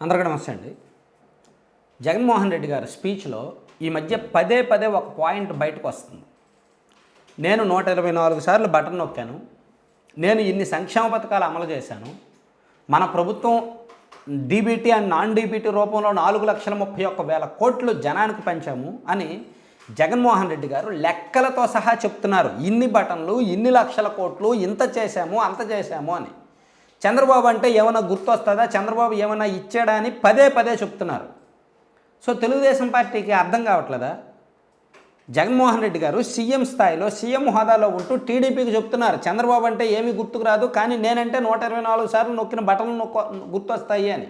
అందరికీ నమస్తే అండి. జగన్మోహన్ రెడ్డి గారి స్పీచ్లో ఈ మధ్య పదే పదే ఒక పాయింట్ బయటకు వస్తుంది. నేను 124 సార్లు బటన్ నొక్కాను, నేను ఇన్ని సంక్షేమ పథకాలు అమలు చేశాను, మన ప్రభుత్వం డీబీటీ అండ్ నాన్ డీబీటీ రూపంలో 4,31,000 కోట్లు జనానికి పంచాము అని జగన్మోహన్ రెడ్డి గారు లెక్కలతో సహా చెప్తున్నారు. ఇన్ని బటన్లు, ఇన్ని లక్షల కోట్లు, ఇంత చేశాము, అంత చేశాము అని. చంద్రబాబు అంటే ఏమైనా గుర్తొస్తుందా, చంద్రబాబు ఏమైనా ఇచ్చాడా అని పదే పదే చెప్తున్నారు. సో తెలుగుదేశం పార్టీకి అర్థం కావట్లేదా? జగన్మోహన్ రెడ్డి గారు సీఎం స్థాయిలో, సీఎం హోదాలో ఉంటూ టీడీపీకి చెప్తున్నారు చంద్రబాబు అంటే ఏమీ గుర్తుకు రాదు, కానీ నేనంటే 124 సార్లు నొక్కిన బటన్లు గుర్తొస్తాయి అని.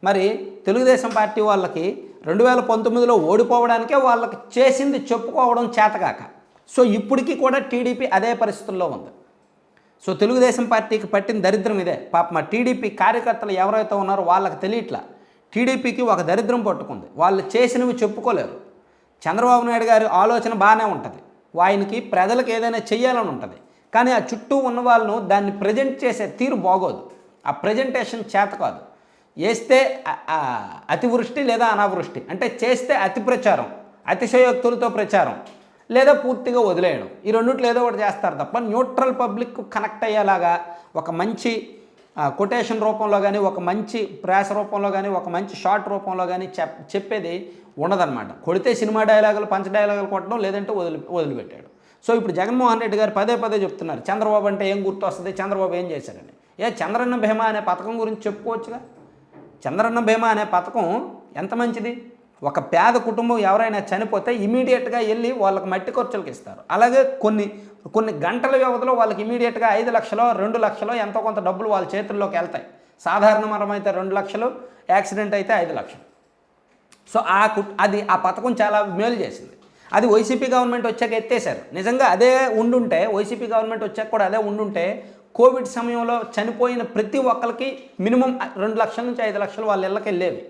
మరి తెలుగుదేశం పార్టీ వాళ్ళకి 2019లో ఓడిపోవడానికే వాళ్ళకి చేసింది చెప్పుకోవడం చేతకాక, సో ఇప్పటికీ కూడా టీడీపీ అదే పరిస్థితుల్లో ఉంది. సో తెలుగుదేశం పార్టీకి పట్టిన దరిద్రం ఇదే. పాప టీడీపీ కార్యకర్తలు ఎవరైతే ఉన్నారో వాళ్ళకి తెలియట్లా, టీడీపీకి ఒక దరిద్రం పట్టుకుంది. వాళ్ళు చేసినవి చెప్పుకోలేరు. చంద్రబాబు నాయుడు గారి ఆలోచన బాగానే ఉంటుంది, ఆయనకి ప్రజలకు ఏదైనా చెయ్యాలని ఉంటుంది, కానీ ఆ చుట్టూ ఉన్న వాళ్ళను దాన్ని ప్రజెంట్ చేసే తీరు బాగోదు, ఆ ప్రజెంటేషన్ చేత కాదు. వేస్తే అతివృష్టి లేదా అనావృష్టి, అంటే చేస్తే అతి ప్రచారం, అతిశయోక్తులతో ప్రచారం, లేదా పూర్తిగా వదిలేయడం, ఈ రెండిట్లో ఏదో ఒకటి చేస్తారు తప్ప న్యూట్రల్ పబ్లిక్ కనెక్ట్ అయ్యేలాగా ఒక మంచి కొటేషన్ రూపంలో కానీ, ఒక మంచి ప్రేస రూపంలో కానీ, ఒక మంచి షార్ట్ రూపంలో కానీ చెప్పేది ఉండదన్నమాట. కొడితే సినిమా డైలాగులు, పంచ డైలాగులు కొట్టడం, లేదంటే వదిలిపెట్టాడు. సో ఇప్పుడు జగన్మోహన్ రెడ్డి గారు పదే పదే చెప్తున్నారు చంద్రబాబు అంటే ఏం గుర్తు వస్తుంది, చంద్రబాబు ఏం చేశారని. చంద్రన్న భీమా అనే పథకం గురించి చెప్పుకోవచ్చుగా. చంద్రన్న భీమా అనే పథకం ఎంత మంచిది. ఒక పేద కుటుంబం ఎవరైనా చనిపోతే ఇమీడియట్గా వెళ్ళి వాళ్ళకి మట్టి ఖర్చులకు ఇస్తారు. అలాగే కొన్ని గంటల వ్యవధిలో వాళ్ళకి ఇమీడియట్గా 5 లక్షలు, 2 లక్షలు ఎంతో కొంత డబ్బులు వాళ్ళ చేతుల్లోకి వెళ్తాయి. సాధారణ మరణం అయితే 2 లక్షలు, యాక్సిడెంట్ అయితే 5 లక్షలు. సో ఆ పథకం చాలా మేలు చేసింది. అది వైసీపీ గవర్నమెంట్ వచ్చాక ఎత్తేసారు. నిజంగా అదే ఉండుంటే, వైసీపీ గవర్నమెంట్ వచ్చాక కూడా అదే ఉండుంటే, కోవిడ్ సమయంలో చనిపోయిన ప్రతి ఒక్కరికి మినిమం 2 లక్షల నుంచి 5 లక్షలు వాళ్ళ ఇళ్ళకి వెళ్ళేవి.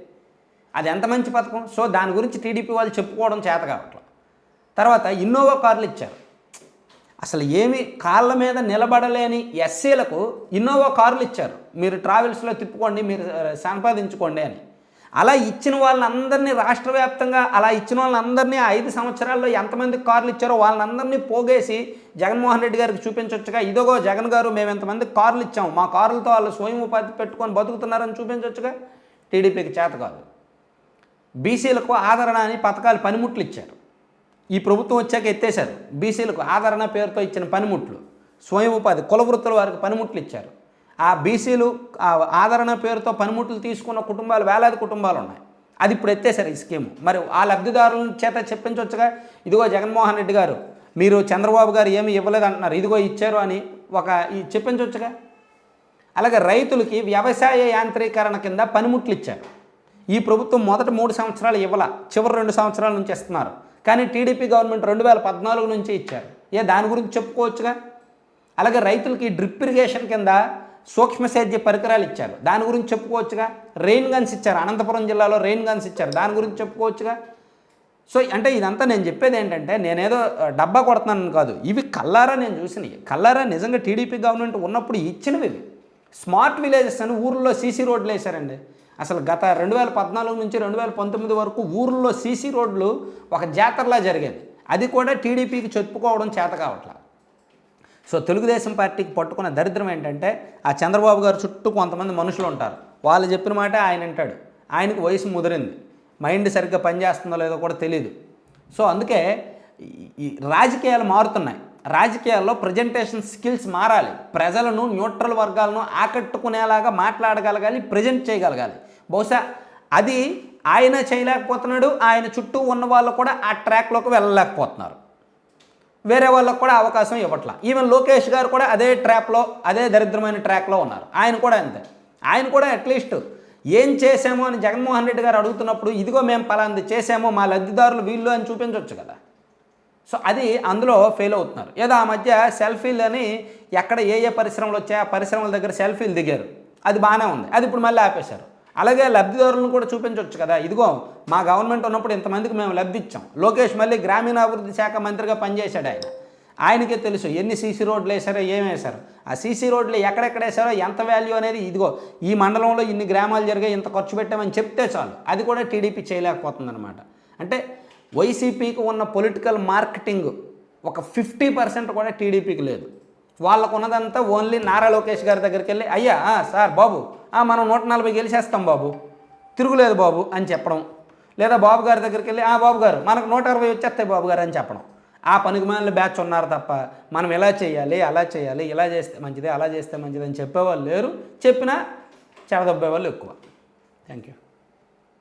అది ఎంత మంచి పథకం. సో దాని గురించి టీడీపీ వాళ్ళు చెప్పుకోవడం చేత కావట్లేదు. తర్వాత ఇన్నోవా కార్లు ఇచ్చారు. అసలు ఏమి కాళ్ళ మీద నిలబడలేని ఎస్సీలకు ఇన్నోవా కార్లు ఇచ్చారు. మీరు ట్రావెల్స్లో తిప్పుకోండి, మీరు సంపాదించుకోండి అని. అలా ఇచ్చిన వాళ్ళందరినీ రాష్ట్ర వ్యాప్తంగా అలా ఇచ్చిన వాళ్ళందరినీ 5 సంవత్సరాల్లో ఎంతమందికి కార్లు ఇచ్చారో వాళ్ళందరినీ పోగేసి జగన్మోహన్ రెడ్డి గారికి చూపించవచ్చుగా. ఇదిగో జగన్ గారు, మేము ఎంతమందికి కార్లు ఇచ్చాము, మా కార్లతో వాళ్ళు స్వయం ఉపాధి పెట్టుకొని బతుకుతున్నారని చూపించవచ్చుగా. టీడీపీకి చేత కాదు. బీసీలకు ఆదరణ అని పథకాలు, పనిముట్లు ఇచ్చారు. ఈ ప్రభుత్వం వచ్చాక ఎత్తేశారు. బీసీలకు ఆదరణ పేరుతో ఇచ్చిన పనిముట్లు, స్వయం ఉపాధి, కుల వృత్తుల వారికి పనిముట్లు ఇచ్చారు. ఆ బీసీలు ఆదరణ పేరుతో పనిముట్లు తీసుకున్న కుటుంబాలు, వేలాది కుటుంబాలు ఉన్నాయి. అది ఇప్పుడు ఎత్తేసారు ఈ స్కీము. మరి ఆ లబ్ధిదారుల చేత చెప్పించవచ్చుగా. ఇదిగో జగన్మోహన్ రెడ్డి గారు, మీరు చంద్రబాబు గారు ఏమీ ఇవ్వలేదు అంటున్నారు, ఇదిగో ఇచ్చారు అని చెప్పించవచ్చుగా. అలాగే రైతులకి వ్యవసాయ యాంత్రీకరణ కింద పనిముట్లు ఇచ్చారు. ఈ ప్రభుత్వం మొదటి 3 సంవత్సరాలు ఇవ్వాల, చివరి 2 సంవత్సరాల నుంచి ఇస్తున్నారు. కానీ టీడీపీ గవర్నమెంట్ 2014 నుంచి ఇచ్చారు. దాని గురించి చెప్పుకోవచ్చుగా. అలాగే రైతులకి డ్రిప్ ఇరిగేషన్ కింద సూక్ష్మ సేద్య పరికరాలు ఇచ్చారు. దాని గురించి చెప్పుకోవచ్చుగా. రెయిన్ గన్స్ ఇచ్చారు, అనంతపురం జిల్లాలో రెయిన్ గన్స్ ఇచ్చారు, దాని గురించి చెప్పుకోవచ్చుగా. సో అంటే ఇదంతా నేను చెప్పేది ఏంటంటే, నేనేదో డబ్బా కొడుతున్నాను కాదు, ఇవి కల్లారా నేను చూసినవి. కల్లారా నిజంగా టీడీపీ గవర్నమెంట్ ఉన్నప్పుడు ఇచ్చినవి ఇవి. స్మార్ట్ విలేజెస్ అని ఊర్లో సీసీ రోడ్లు వేశారండి. అసలు గత 2014 నుంచి 2019 వరకు ఊర్లో సీసీ రోడ్లు ఒక జాతరలా జరిగేది. అది కూడా టీడీపీకి చెప్పుకోవడం చేత కావట్లా. సో తెలుగుదేశం పార్టీకి పట్టుకున్న దరిద్రం ఏంటంటే, ఆ చంద్రబాబు గారు చుట్టూ కొంతమంది మనుషులు ఉంటారు. వాళ్ళు చెప్పిన మాట ఆయన అంటాడు. ఆయనకు వయసు ముదిరింది, మైండ్ సరిగ్గా పనిచేస్తుందో లేదో కూడా తెలియదు. సో అందుకే ఈ రాజకీయాలు మారుతున్నాయి. రాజకీయాల్లో ప్రజెంటేషన్ స్కిల్స్ మారాలి. ప్రజలను, న్యూట్రల్ వర్గాలను ఆకట్టుకునేలాగా మాట్లాడగలగాలి, ప్రజెంట్ చేయగలగాలి. బహుశా అది ఆయన చేయలేకపోతున్నాడు. ఆయన చుట్టూ ఉన్న వాళ్ళు కూడా ఆ ట్రాక్లోకి వెళ్ళలేకపోతున్నారు. వేరే వాళ్ళకు కూడా అవకాశం ఇవ్వట్లా. ఈవెన్ లోకేష్ గారు కూడా అదే ట్రాప్లో, అదే దరిద్రమైన ట్రాక్లో ఉన్నారు. ఆయన కూడా అంతే. ఆయన కూడా అట్లీస్ట్ ఏం చేసామో అని జగన్మోహన్ రెడ్డి గారు అడుగుతున్నప్పుడు, ఇదిగో మేము పలాంది చేసామో, మా లబ్ధిదారులు వీళ్ళు అని చూపించవచ్చు కదా. సో అది అందులో ఫెయిల్ అవుతున్నారు. ఏదో ఆ మధ్య సెల్ఫీలు అని ఎక్కడ ఏ పరిశ్రమలు వచ్చాయి, ఆ పరిశ్రమల దగ్గర సెల్ఫీలు దిగారు. అది బాగానే ఉంది, అది ఇప్పుడు మళ్ళీ ఆపేశారు. అలాగే లబ్ధిదారులను కూడా చూపించవచ్చు కదా. ఇదిగో మా గవర్నమెంట్ ఉన్నప్పుడు ఇంతమందికి మేము లబ్ధి ఇచ్చాం. లోకేష్ మళ్ళీ గ్రామీణాభివృద్ధి శాఖ మంత్రిగా పనిచేశాడు ఆయన. ఆయనకే తెలుసు ఎన్ని సీసీ రోడ్లు వేశారో ఏం వేశారు, ఆ సీసీ రోడ్లు ఎక్కడెక్కడ వేశారో ఎంత వాల్యూ అనేది, ఇదిగో ఈ మండలంలో ఇన్ని గ్రామాలు జరిగాయి ఇంత ఖర్చు పెట్టామని చెప్తే చాలు. అది కూడా టీడీపీ చేయలేకపోతుందన్నమాట. అంటే వైసీపీకి ఉన్న పొలిటికల్ మార్కెటింగ్ ఒక 50% కూడా టీడీపీకి లేదు. వాళ్ళకు ఉన్నదంతా ఓన్లీ నారా లోకేష్ గారి దగ్గరికి వెళ్ళి, అయ్యా సార్ బాబు మనం 140 గెలిచేస్తాం బాబు, తిరుగులేదు బాబు అని చెప్పడం, లేదా బాబు గారి దగ్గరికి వెళ్ళి బాబు గారు మనకు 160 వచ్చేస్తాయి బాబు గారు అని చెప్పడం. ఆ పనికిమాలిన బ్యాచ్ ఉన్నారు తప్ప మనం ఎలా చేయాలి అలా చేయాలి, ఇలా చేస్తే మంచిది అలా చేస్తే మంచిది అని చెప్పేవాళ్ళు లేరు. చెప్పినా చెడదొబ్బే వాళ్ళు ఎక్కువ. Thank you.